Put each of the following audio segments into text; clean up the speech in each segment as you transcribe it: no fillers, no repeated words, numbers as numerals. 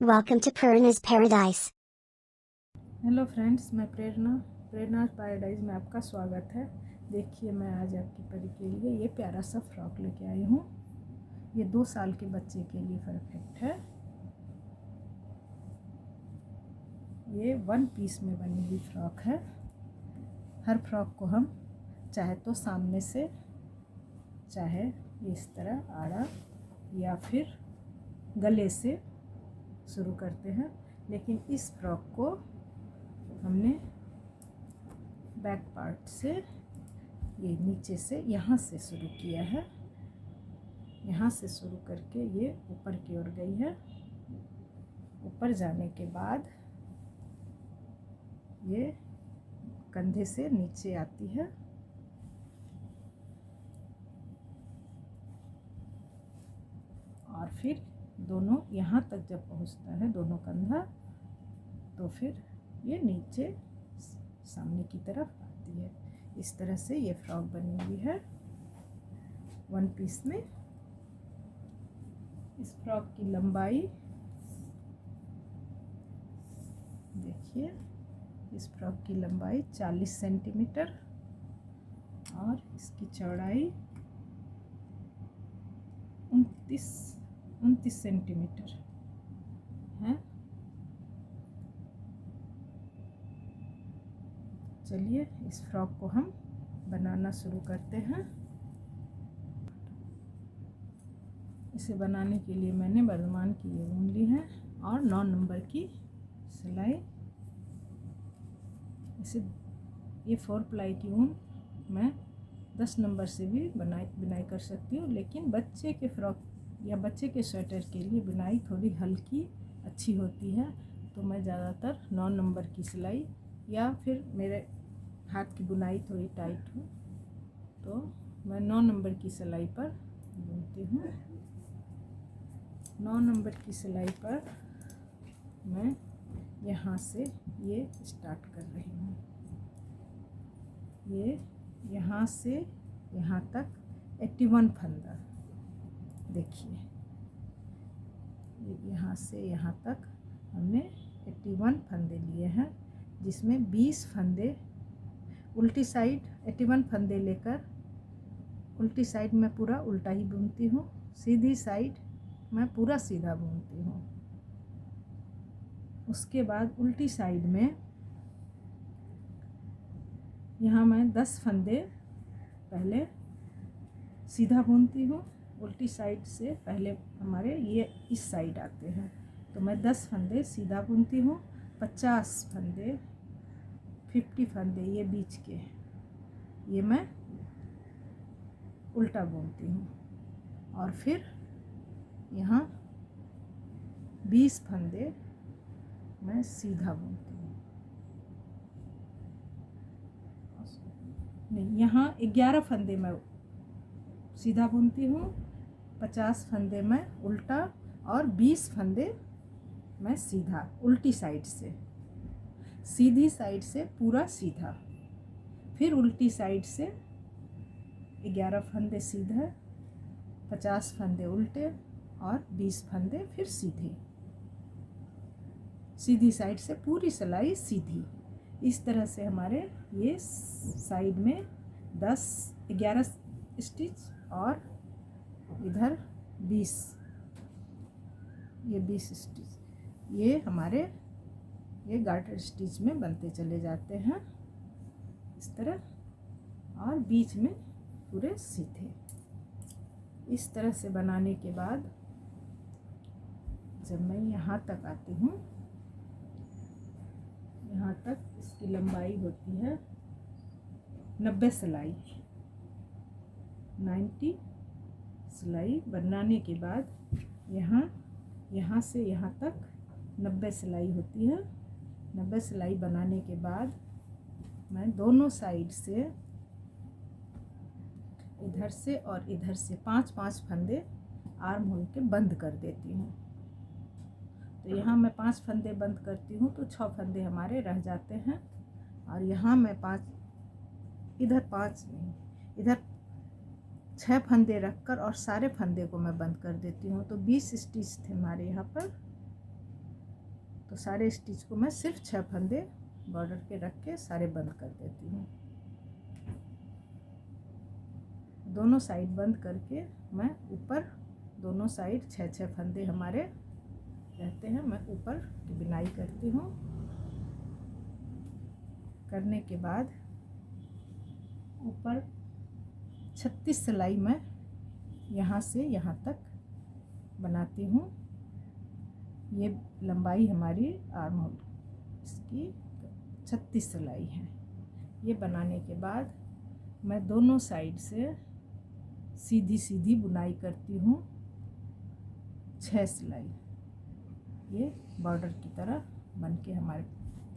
Welcome to Purna's Paradise. Hello friends, मैं प्रेरणाज paradise में आपका स्वागत है। देखिए, मैं आज आपकी परी के लिए ये प्यारा सा फ्रॉक लेके आई हूँ। ये 2 साल के बच्चे के लिए परफेक्ट है। ये 1 पीस में बनी हुई फ्रॉक है। हर फ्रॉक को हम चाहे तो सामने से, चाहे इस तरह आड़ा या फिर गले से शुरू करते हैं, लेकिन इस फ्रॉक को हमने बैक पार्ट से, ये नीचे से, यहाँ से शुरू किया है। यहाँ से शुरू करके ये ऊपर की ओर गई है। ऊपर जाने के बाद ये कंधे से नीचे आती है और फिर दोनों यहाँ तक जब पहुँचता है दोनों कंधा, तो फिर ये नीचे सामने की तरफ आती है। इस तरह से ये फ्रॉक बनी हुई है 1 पीस में। इस फ्रॉक की लंबाई देखिए, इस फ्रॉक की लंबाई 40 सेंटीमीटर और इसकी चौड़ाई 29 सेंटीमीटर है। चलिए इस फ्रॉक को हम बनाना शुरू करते हैं। इसे बनाने के लिए मैंने वर्धमान की ये ऊन ली है और 9 नंबर की सिलाई। इसे ये 4 प्लाई की ऊन मैं 10 नंबर से भी बुनाई कर सकती हूँ, लेकिन बच्चे के फ्रॉक या बच्चे के स्वेटर के लिए बुनाई थोड़ी हल्की अच्छी होती है, तो मैं ज़्यादातर 9 नंबर की सिलाई, या फिर मेरे हाथ की बुनाई थोड़ी टाइट हो तो मैं 9 नंबर की सिलाई पर बुनती हूँ। 9 नंबर की सिलाई पर मैं यहाँ से ये स्टार्ट कर रही हूँ। ये यहाँ से यहाँ तक 81 फंदा, देखिए यहाँ से यहाँ तक हमने 81 फंदे लिए हैं, जिसमें 20 फंदे उल्टी साइड, 81 फंदे लेकर उल्टी साइड में पूरा उल्टा ही बुनती हूँ, सीधी साइड मैं पूरा सीधा बुनती हूँ। उसके बाद उल्टी साइड में यहाँ मैं 10 फंदे पहले सीधा बुनती हूँ। उल्टी साइड से पहले हमारे ये इस साइड आते हैं, तो मैं 10 फंदे सीधा बुनती हूँ। 50 फंदे, 50 फंदे ये बीच के, ये मैं उल्टा बुनती हूँ। और फिर यहाँ 20 फंदे मैं सीधा बुनती हूँ। नहीं, यहाँ 11 फंदे मैं सीधा बुनती हूँ, 50 फंदे मैं उल्टा और 20 फंदे मैं सीधा उल्टी साइड से, सीधी साइड से पूरा सीधा, फिर उल्टी साइड से 11 फंदे सीधे, 50 फंदे उल्टे और 20 फंदे फिर सीधे, सीधी साइड से पूरी सिलाई सीधी। इस तरह से हमारे ये साइड में 11 स्टिच और इधर 20, ये 20 स्टिच, ये हमारे ये गार्टर स्टिच में बनते चले जाते हैं इस तरह, और बीच में पूरे सीधे। इस तरह से बनाने के बाद जब मैं यहाँ तक आती हूँ, यहाँ तक इसकी लंबाई होती है 90 सिलाई। 90 सिलाई बनाने के बाद यहाँ से यहाँ तक 90 सिलाई होती है। 90 सिलाई बनाने के बाद मैं दोनों साइड से, इधर से और इधर से 5-5 फंदे आर्म होल के बंद कर देती हूँ। तो यहाँ मैं 5 फंदे बंद करती हूँ तो 6 फंदे हमारे रह जाते हैं, और यहाँ मैं 5, इधर 5 नहीं, इधर 6 फंदे रखकर और सारे फंदे को मैं बंद कर देती हूँ। तो 20 स्टिच थे हमारे यहाँ पर, तो सारे स्टिच को मैं सिर्फ 6 फंदे बॉर्डर के रख के सारे बंद कर देती हूँ। दोनों साइड बंद करके मैं ऊपर दोनों साइड 6-6 फंदे हमारे रहते हैं, मैं ऊपर की बुनाई करती हूँ। करने के बाद ऊपर 36 सिलाई मैं यहाँ से यहाँ तक बनाती हूँ। ये लंबाई हमारी आर्म होल इसकी 36 सिलाई है। ये बनाने के बाद मैं दोनों साइड से सीधी सीधी बुनाई करती हूँ 6 सिलाई। ये बॉर्डर की तरह बन के हमारे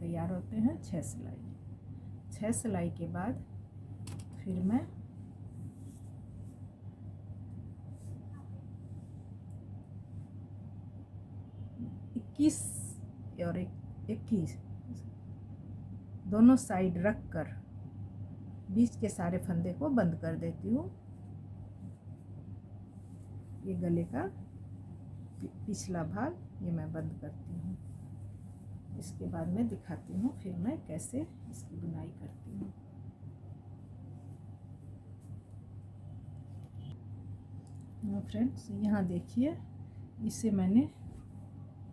तैयार होते हैं 6 सिलाई। 6 सिलाई के बाद फिर मैं और 21 दोनों साइड रख कर बीच के सारे फंदे को बंद कर देती हूँ। ये गले का पिछला भाग ये मैं बंद करती हूँ। इसके बाद मैं दिखाती हूँ फिर मैं कैसे इसकी बुनाई करती हूँ। फ्रेंड्स यहाँ देखिए, इसे मैंने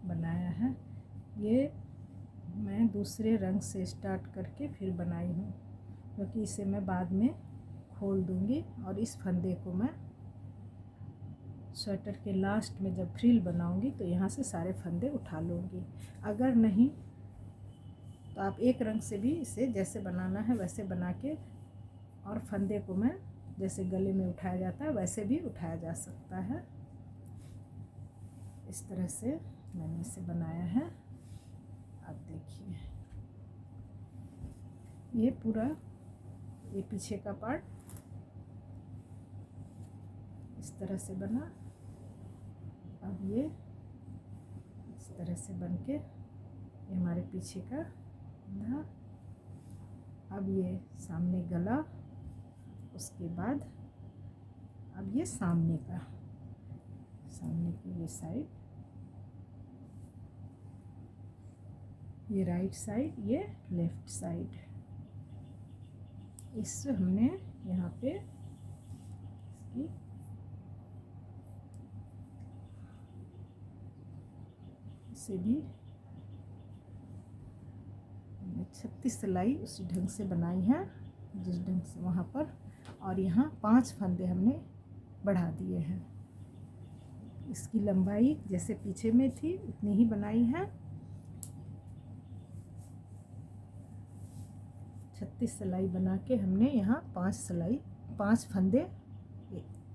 बनाया है। ये मैं दूसरे रंग से स्टार्ट करके फिर बनाई हूँ, क्योंकि इसे मैं बाद में खोल दूँगी और इस फंदे को मैं स्वेटर के लास्ट में जब फ्रिल बनाऊँगी तो यहाँ से सारे फंदे उठा लूँगी। अगर नहीं तो आप एक रंग से भी इसे जैसे बनाना है वैसे बना के और फंदे को मैं जैसे गले में उठाया जाता है वैसे भी उठाया जा सकता है। इस तरह से मैंने इसे बनाया है। आप देखिए ये पूरा ये पीछे का पार्ट इस तरह से बना। अब ये इस तरह से बन के ये हमारे पीछे का था। अब ये सामने गला, उसके बाद अब ये सामने की ये साइड, ये राइट साइड, ये लेफ्ट साइड। इससे हमने यहाँ पे इसकी इसे भी 36 सिलाई उसी ढंग से बनाई है जिस ढंग से वहाँ पर, और यहाँ 5 फंदे हमने बढ़ा दिए हैं। इसकी लंबाई जैसे पीछे में थी उतनी ही बनाई है। 36 सिलाई बना के हमने यहाँ 5 फंदे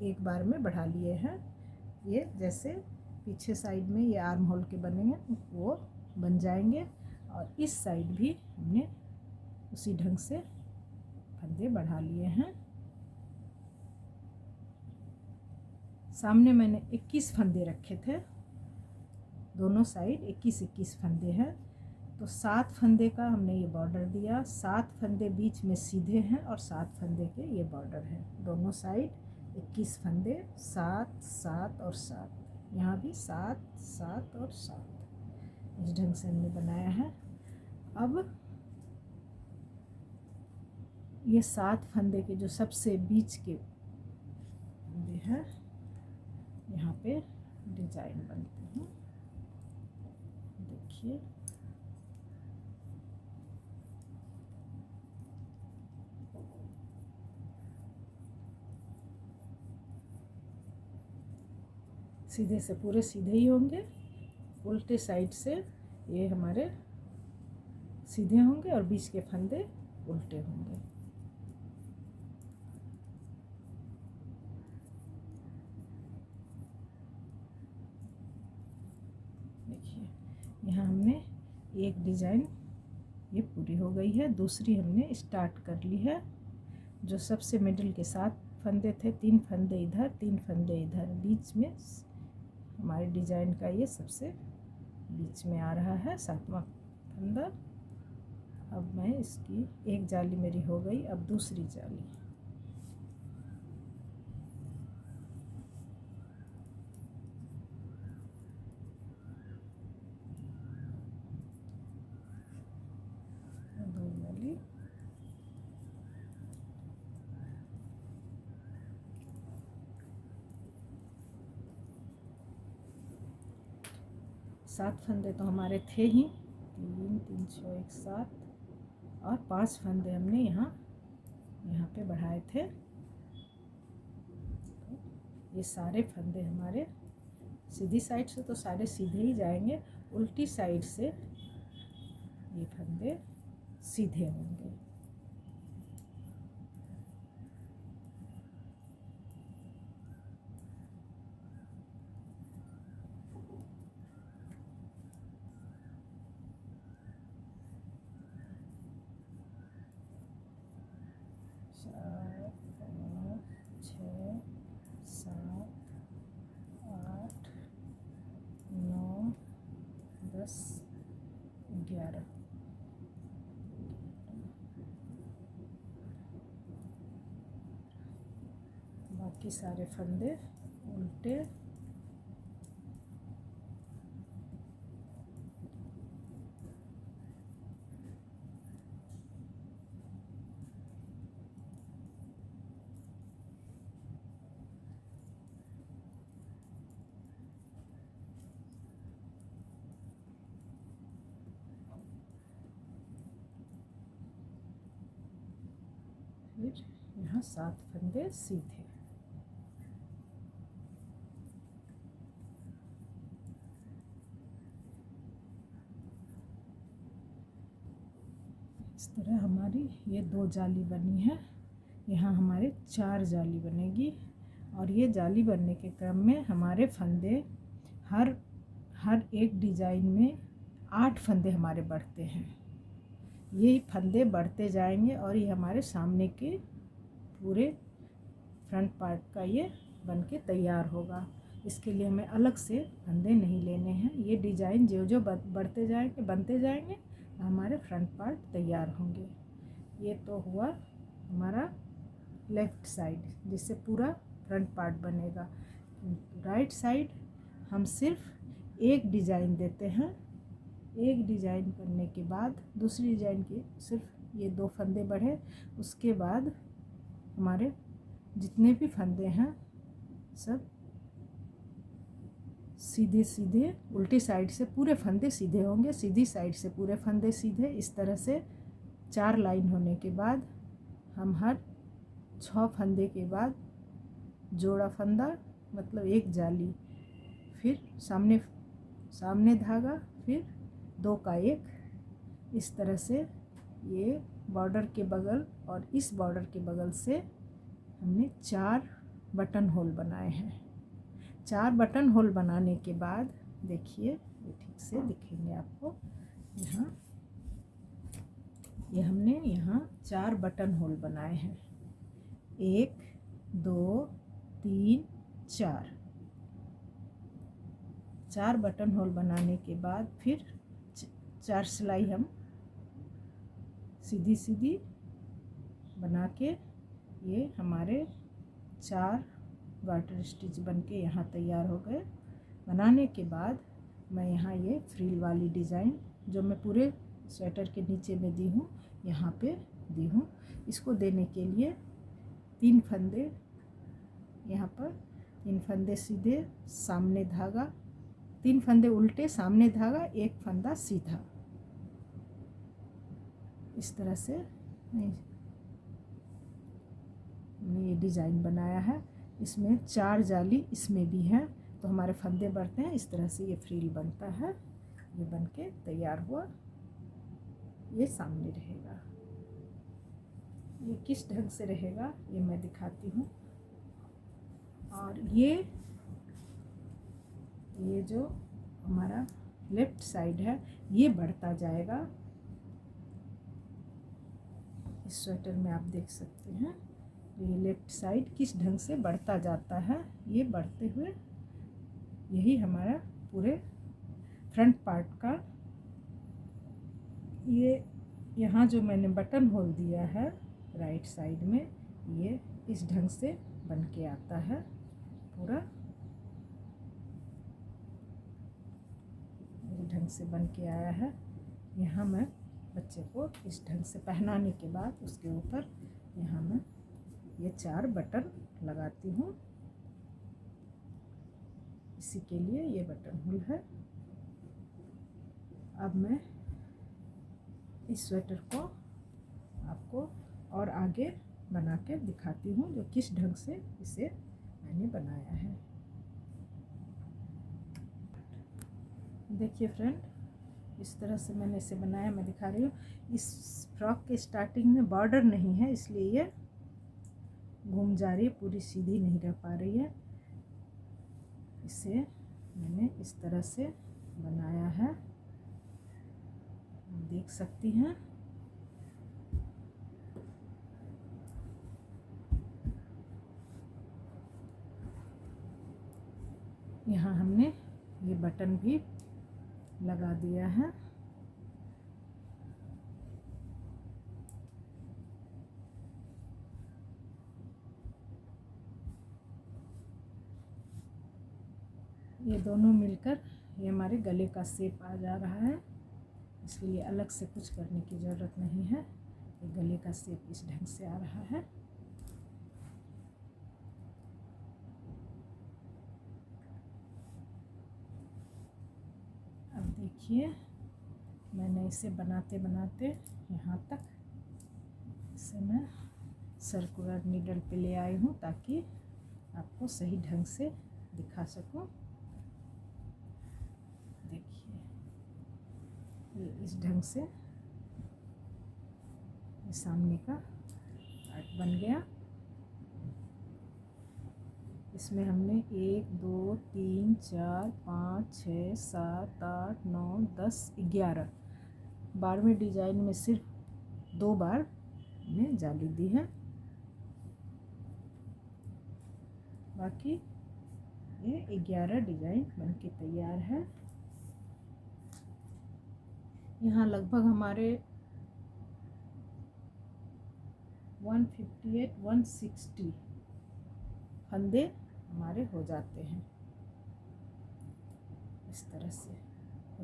एक बार में बढ़ा लिए हैं। ये जैसे पीछे साइड में ये आर्म होल के बने हैं वो बन जाएंगे, और इस साइड भी हमने उसी ढंग से फंदे बढ़ा लिए हैं। सामने मैंने 21 फंदे रखे थे, दोनों साइड 21-21 फंदे हैं, तो 7 फंदे का हमने ये बॉर्डर दिया। 7 फंदे बीच में सीधे हैं और 7 फंदे के ये बॉर्डर है। दोनों साइड 21 फंदे, 7 7 और 7, यहाँ भी 7 7 और 7। इस ढंग से हमने बनाया है। अब ये 7 फंदे के जो सबसे बीच के फंदे हैं यहाँ पे डिजाइन बनती हूँ। देखिए सीधे से पूरे सीधे ही होंगे, उल्टे साइड से ये हमारे सीधे होंगे और बीच के फंदे उल्टे होंगे। देखिए यहाँ हमने एक डिज़ाइन ये पूरी हो गई है, दूसरी हमने स्टार्ट कर ली है। जो सबसे मिडिल के 7 फंदे थे, 3 फंदे इधर 3 फंदे इधर, बीच में हमारे डिज़ाइन का ये सबसे बीच में आ रहा है 7वां फंदा। अब मैं इसकी एक जाली मेरी हो गई, अब दूसरी जाली। जाली। सात फंदे तो हमारे थे ही, 3 3 6 1 7, और 5 फंदे हमने यहाँ पे बढ़ाए थे। तो ये सारे फंदे हमारे सीधी साइड से तो सारे सीधे ही जाएंगे, उल्टी साइड से ये फंदे सीधे होंगे। बाकी सारे फंदे उल्टे। फिर यहाँ 7 फंदे सीधे। इस तरह हमारी ये 2 जाली बनी है। यहाँ हमारे 4 जाली बनेगी, और ये जाली बनने के क्रम में हमारे फंदे हर एक डिजाइन में 8 फंदे हमारे बढ़ते हैं। ये फंदे बढ़ते जाएंगे और ये हमारे सामने के पूरे फ्रंट पार्ट का ये बन के तैयार होगा। इसके लिए हमें अलग से फंदे नहीं लेने हैं। ये डिजाइन जो जो बढ़ते जाएंगे बनते जाएंगे, हमारे फ्रंट पार्ट तैयार होंगे। ये तो हुआ हमारा लेफ़्ट साइड, जिससे पूरा फ्रंट पार्ट बनेगा। राइट साइड हम सिर्फ एक डिज़ाइन देते हैं। एक डिज़ाइन करने के बाद दूसरी डिज़ाइन के सिर्फ ये 2 फंदे बढ़े, उसके बाद हमारे जितने भी फंदे हैं सब सीधे सीधे उल्टी साइड से पूरे फंदे सीधे होंगे, सीधी साइड से पूरे फंदे सीधे। इस तरह से 4 लाइन होने के बाद हम हर 6 फंदे के बाद जोड़ा फंदा, मतलब एक जाली, फिर सामने धागा, फिर 2 का 1। इस तरह से ये बॉर्डर के बगल और इस बॉर्डर के बगल से हमने 4 बटन होल बनाए हैं। 4 बटन होल बनाने के बाद देखिए ये ठीक से दिखेंगे आपको। ये हमने यहाँ 4 बटन होल बनाए हैं। 1 2 3 4 बटन होल बनाने के बाद फिर 4 सिलाई हम सीधी सीधी बना के ये हमारे 4 गार्टर स्टिच बनके यहाँ तैयार हो गए। बनाने के बाद मैं यहाँ ये फ्रिल वाली डिज़ाइन जो मैं पूरे स्वेटर के नीचे में दी हूँ, यहाँ पे दी हूँ। इसको देने के लिए 3 फंदे यहाँ पर, 3 फंदे सीधे, सामने धागा, 3 फंदे उल्टे, सामने धागा, 1 फंदा सीधा। इस तरह से मैंने ये डिज़ाइन बनाया है। इसमें 4 जाली इसमें भी है, तो हमारे फंदे बढ़ते हैं। इस तरह से ये फ्रिल बनता है। ये बन के तैयार हुआ। ये सामने रहेगा। ये किस ढंग से रहेगा ये मैं दिखाती हूँ। और ये जो हमारा लेफ्ट साइड है ये बढ़ता जाएगा। इस स्वेटर में आप देख सकते हैं ये लेफ्ट साइड किस ढंग से बढ़ता जाता है। ये बढ़ते हुए यही हमारा पूरे फ्रंट पार्ट का, ये यहाँ जो मैंने बटन होल दिया है राइट साइड में, ये इस ढंग से बन के आता है पूरा। इस ढंग से बन के आया है। यहाँ मैं बच्चे को इस ढंग से पहनाने के बाद उसके ऊपर यहाँ मैं ये 4 बटन लगाती हूँ। इसी के लिए ये बटन होल है। अब मैं इस स्वेटर को आपको और आगे बना के दिखाती हूँ जो किस ढंग से इसे मैंने बनाया है। देखिए फ्रेंड, इस तरह से मैंने इसे बनाया, मैं दिखा रही हूँ। इस फ्रॉक के स्टार्टिंग में बॉर्डर नहीं है, इसलिए ये घूम जा रही है, पूरी सीधी नहीं रह पा रही है। इसे मैंने इस तरह से बनाया है, देख सकती हैं। यहाँ हमने ये बटन भी लगा दिया है। ये दोनों मिलकर ये हमारे गले का शेप आ जा रहा है, इसलिए अलग से कुछ करने की ज़रूरत नहीं है। ये गले का शेप इस ढंग से आ रहा है। अब देखिए, मैंने इसे बनाते बनाते यहाँ तक इसे मैं सर्कुलर नीडल पे ले आई हूँ ताकि आपको सही ढंग से दिखा सकूँ। देखिए, ये इस ढंग से ये सामने का पार्ट बन गया। इसमें हमने 1 2 3 4 5 6 7 8 9 10 11 12वें डिजाइन में सिर्फ 2 बार हमने जाली दी है, बाकी ये 11 डिजाइन बनके तैयार है। यहाँ लगभग हमारे 158-160 फंदे हमारे हो जाते हैं। इस तरह से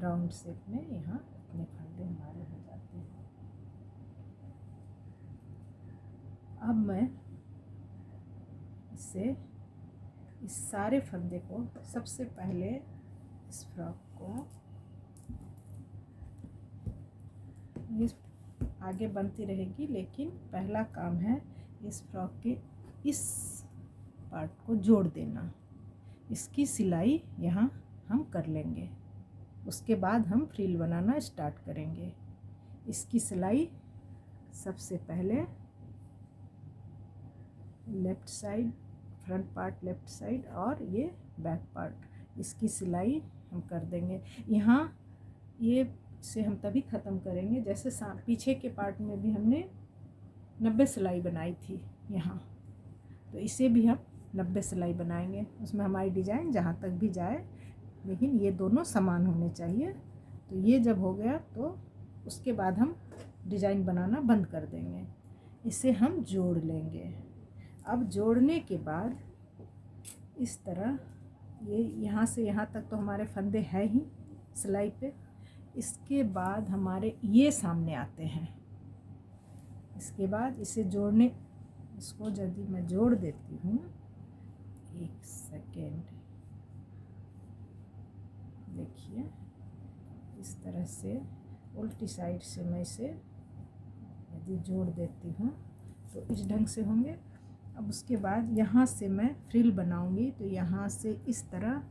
राउंड शेप में यहाँ इतने फंदे हमारे हो जाते हैं। अब मैं इसे इस सारे फंदे को सबसे पहले इस फ्रॉक को इस आगे बनती रहेगी, लेकिन पहला काम है इस फ्रॉक के इस पार्ट को जोड़ देना। इसकी सिलाई यहाँ हम कर लेंगे, उसके बाद हम फ्रिल बनाना स्टार्ट करेंगे। इसकी सिलाई सबसे पहले left side, front part left side और ये बैक पार्ट, इसकी सिलाई हम कर देंगे। यहाँ ये से हम तभी ख़त्म करेंगे जैसे पीछे के पार्ट में भी हमने 90 सिलाई बनाई थी यहाँ, तो इसे भी हम 90 सिलाई बनाएंगे। उसमें हमारी डिज़ाइन जहाँ तक भी जाए, लेकिन ये दोनों समान होने चाहिए। तो ये जब हो गया तो उसके बाद हम डिज़ाइन बनाना बंद कर देंगे, इसे हम जोड़ लेंगे। अब जोड़ने के बाद इस तरह ये यहाँ से यहाँ तक तो हमारे फंदे हैं ही सिलाई पे। इसके बाद हमारे ये सामने आते हैं। इसके बाद इसे जोड़ने, इसको यदि मैं जोड़ देती हूँ, एक सेकेंड, देखिए इस तरह से उल्टी साइड से मैं इसे यदि जोड़ देती हूँ तो इस ढंग से होंगे। अब उसके बाद यहाँ से मैं फ्रिल बनाऊंगी, तो यहाँ से इस तरह,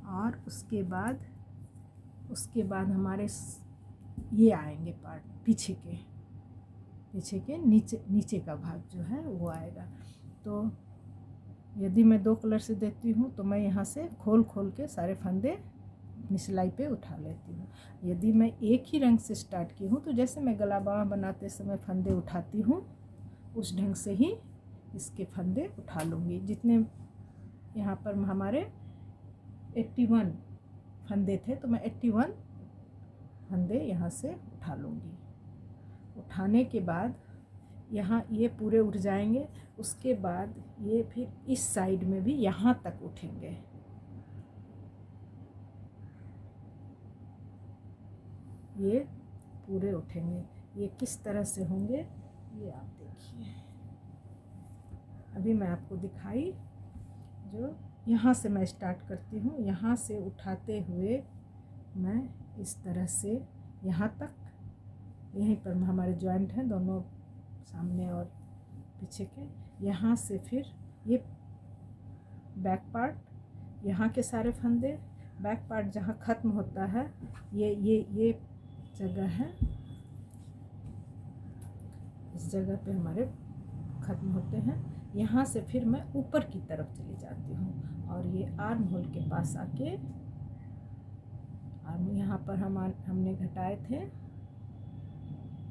और उसके बाद हमारे ये आएंगे पार्ट पीछे के नीचे का भाग जो है वो आएगा। तो यदि मैं 2 कलर से देती हूँ तो मैं यहाँ से खोल के सारे फंदे अपनी सिलाई पे उठा लेती हूँ। यदि मैं एक ही रंग से स्टार्ट की हूँ तो जैसे मैं गला बाँह बनाते समय फंदे उठाती हूँ उस ढंग से ही इसके फंदे उठा लूँगी। जितने यहाँ पर हमारे 81 फंदे थे तो मैं 81 फंदे यहाँ से उठा लूँगी। उठाने के बाद यहाँ ये पूरे उठ जाएंगे, उसके बाद ये फिर इस साइड में भी यहाँ तक उठेंगे। ये पूरे उठेंगे। ये किस तरह से होंगे ये आप देखिए। अभी मैं आपको दिखाई, जो यहाँ से मैं स्टार्ट करती हूँ, यहाँ से उठाते हुए मैं इस तरह से यहाँ तक, यहीं पर हमारे जॉइंट हैं दोनों सामने और पीछे के, यहाँ से फिर ये बैक पार्ट, यहाँ के सारे फंदे, बैक पार्ट जहाँ ख़त्म होता है ये जगह है, इस जगह पे हमारे ख़त्म होते हैं। यहाँ से फिर मैं ऊपर की तरफ चली जाती हूँ और ये आर्म होल के पास आके, आर्म यहाँ पर हमने घटाए थे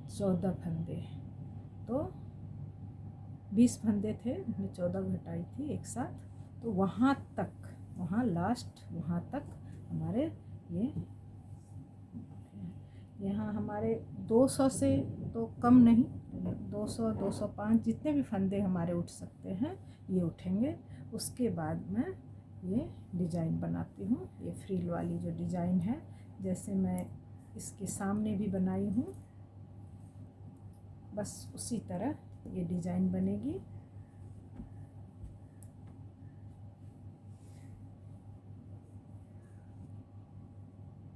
14 फंदे, तो 20 फंदे थे, हमने 14 घटाई थी एक साथ। तो वहाँ तक, वहाँ लास्ट वहाँ तक हमारे ये, यहाँ हमारे 200 से तो कम नहीं, 200 205 जितने भी फंदे हमारे उठ सकते हैं ये उठेंगे। उसके बाद मैं ये डिज़ाइन बनाती हूँ, ये फ्रिल वाली जो डिज़ाइन है, जैसे मैं इसके सामने भी बनाई हूँ, बस उसी तरह ये डिज़ाइन बनेगी।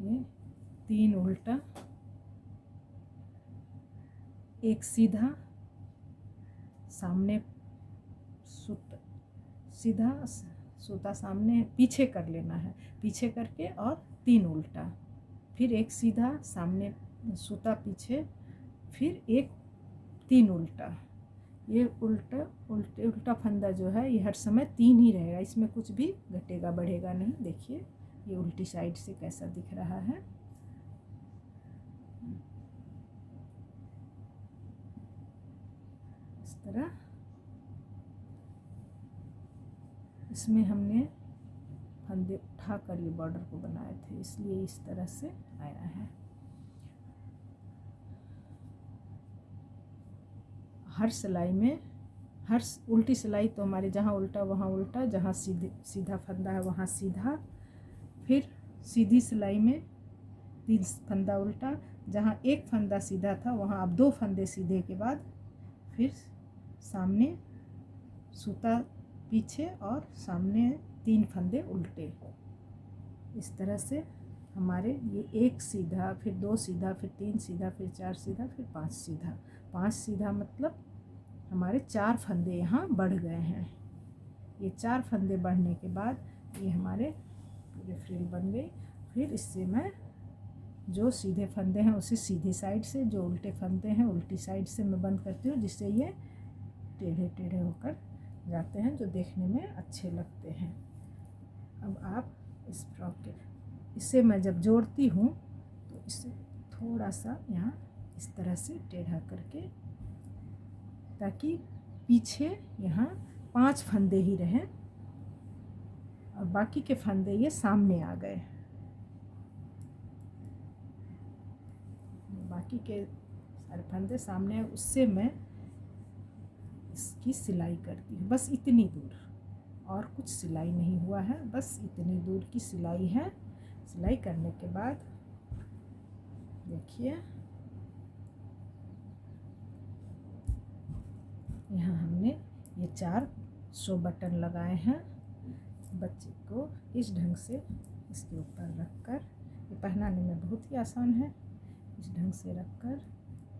ये 3 उल्टा, एक सीधा, सामने सूता, सीधा सूता सामने पीछे कर लेना है, पीछे करके और 3 उल्टा, फिर एक सीधा सामने सूता पीछे, फिर एक 3 उल्टा। ये उल्टा फंदा जो है ये हर समय 3 ही रहेगा, इसमें कुछ भी घटेगा बढ़ेगा नहीं। देखिए ये उल्टी साइड से कैसा दिख रहा है। इस तरह इसमें हमने फंदे उठा कर ये बॉर्डर को बनाए थे, इसलिए इस तरह से आया है। हर सिलाई में, हर उल्टी सिलाई तो हमारे जहाँ उल्टा वहाँ उल्टा, जहाँ सीधा फंदा है वहाँ सीधा, फिर सीधी सिलाई में 3 फंदा उल्टा, जहाँ एक फंदा सीधा था वहाँ अब 2 फंदे सीधे के बाद फिर सामने सूता पीछे और सामने 3 फंदे उल्टे। इस तरह से हमारे ये 1 सीधा, फिर 2 सीधा, फिर 3 सीधा, फिर 4 सीधा, फिर 5 सीधा। 5 सीधा मतलब हमारे 4 फंदे यहाँ बढ़ गए हैं। ये 4 फंदे बढ़ने के बाद ये हमारे पूरे फ्रिल बन गई। फिर इससे मैं जो सीधे फंदे हैं उसे सीधी साइड से, जो उल्टे फंदे हैं उल्टी साइड से मैं बंद करती हूँ, जिससे ये टेढ़े टेढ़े होकर जाते हैं, जो देखने में अच्छे लगते हैं। अब आप इस फ्रॉक के, इसे मैं जब जोड़ती हूँ तो इसे थोड़ा सा यहाँ इस तरह से टेढ़ा करके, ताकि पीछे यहाँ 5 फंदे ही रहें और बाकी के फंदे ये सामने आ गए। बाकी के सारे फंदे सामने हैं, उससे मैं इसकी सिलाई करती हूँ। बस इतनी दूर, और कुछ सिलाई नहीं हुआ है, बस इतनी दूर की सिलाई है। सिलाई करने के बाद देखिए यहाँ हमने ये 4 शो बटन लगाए हैं। बच्चे को इस ढंग से इसके ऊपर रखकर, ये पहनाने में बहुत ही आसान है, इस ढंग से रखकर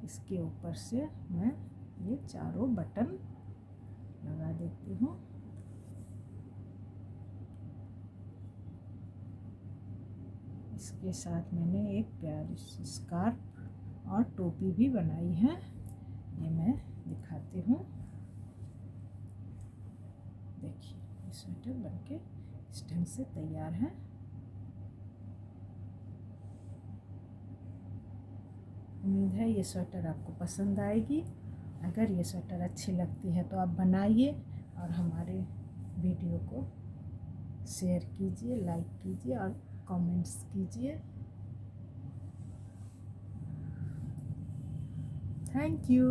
इसके ऊपर से मैं ये चारों बटन लगा देती हूँ। इसके साथ मैंने एक प्यारी सी स्कार्फ और टोपी भी बनाई है, ये मैं दिखाती हूँ। देखिए ये स्वेटर बनके इस ढंग से तैयार है। उम्मीद है ये स्वेटर आपको पसंद आएगी। अगर ये स्वेटर अच्छी लगती है तो आप बनाइए और हमारे वीडियो को शेयर कीजिए, लाइक कीजिए और कमेंट्स कीजिए। Thank you.